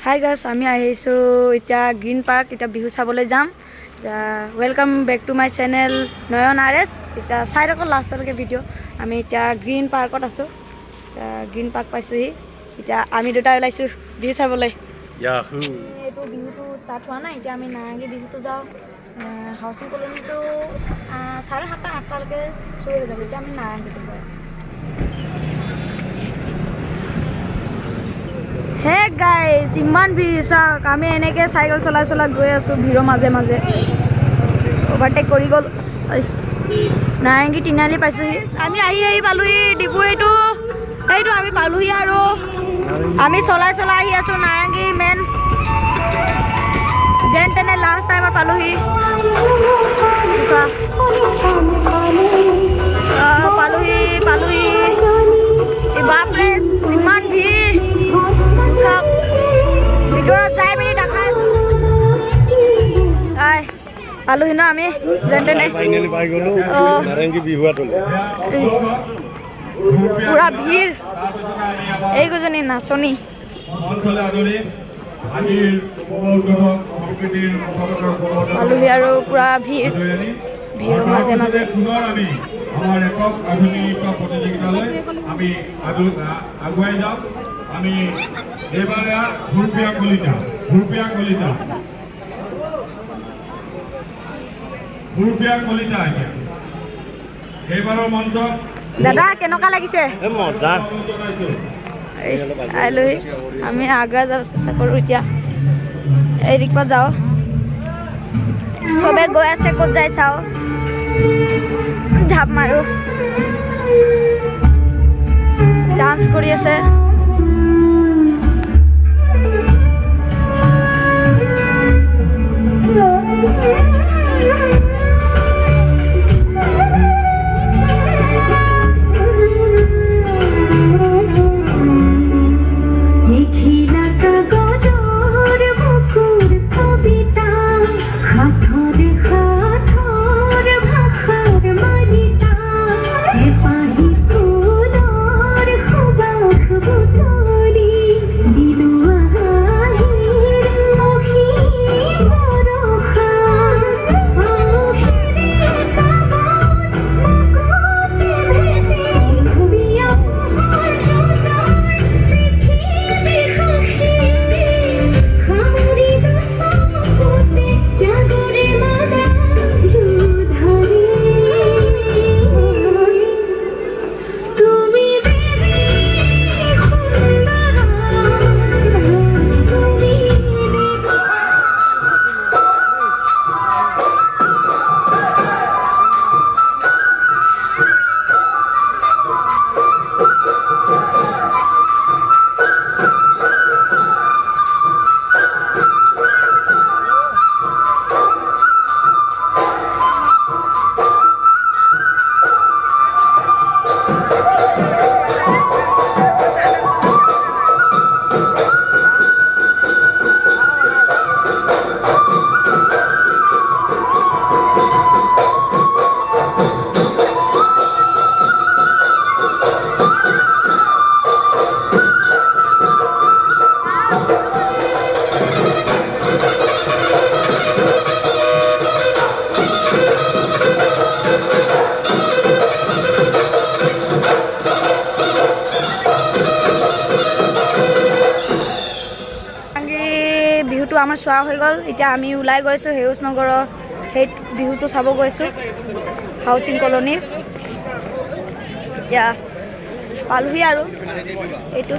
Hi guys, আমি আহিছোঁ এতিয়া গ্ৰীণ পাৰ্ক। এতিয়া বিহু চাবলৈ যাম। Welcome back to my channel Nayan RS। এতিয়া চাই থাকোঁ লাষ্টলৈকে ভিডিঅ'। আমি এতিয়া গ্ৰীণ পাৰ্কত আছোঁ। গ্ৰীণ পাৰ্ক পাইছোঁহি। এতিয়া আমি দুটা ওলাইছোঁ বিহু চাবলৈ। এইটো বিহুটো ষ্টাৰ্ট হোৱা নাই। এতিয়া আমি নাৰেঙ্গী বিহুটো যাওঁ। হাউচিং কলনীটো 7:30, 8টালৈকে চুৰ হৈ যাব। এতিয়া আমি নাৰেঙ্গীটো যাওঁ। হে গাইজ, ইমান ভিৰ চাওক। আমি এনেকৈ চাইকেল চলাই চলাই গৈ আছোঁ ভিৰৰ মাজে মাজে। অভাৰটেক কৰি গ'ল। নাৰেঙ্গী তিনিআলি পাইছোঁহি। আমি আহি পালোঁহি ডিপু। এইটো আমি পালোঁহি আৰু আমি চলাই চলাই আহি আছোঁ নাৰেঙ্গী মেইন। যেন তেনে লাষ্ট টাইমত পালোঁহি। পালোঁহি বাপৰে ইমান ভিৰ। ভিতৰত যাই পিনি দেখাই পালোহি ন আমি যেন তেনে। পুৰা ভিৰ। এইকেইজনী নাচনী। পালোহি আৰু পুৰা ভিৰ। ভিৰৰ মাজে মাজে আমাৰ একক আধুনিক প্ৰতিযোগিতালৈ আমি আগুৱাই যাম। আমি এইবাৰ ভুৰপিয়া কলিতা এতিয়া এইবাৰৰ মঞ্চত। দাদা কেনেকুৱা লাগিছে? মজা। আইলৈ আমি আগুৱাই যাব চেষ্টা কৰোঁ। এতিয়া এই ৰিক্সাত যাওঁ। চবে গৈ আছে, ক'ত যায় চাওঁ। ঝাপ মাৰো। ডান্স কৰি আছে। বিহুটো আমাৰ চোৱা হৈ গ'ল। এতিয়া আমি ওলাই গৈছোঁ সেউজ নগৰৰ সেই বিহুটো চাব গৈছোঁ হাউচিং কলনীৰ। এতিয়া পালোহি আৰু এইটো।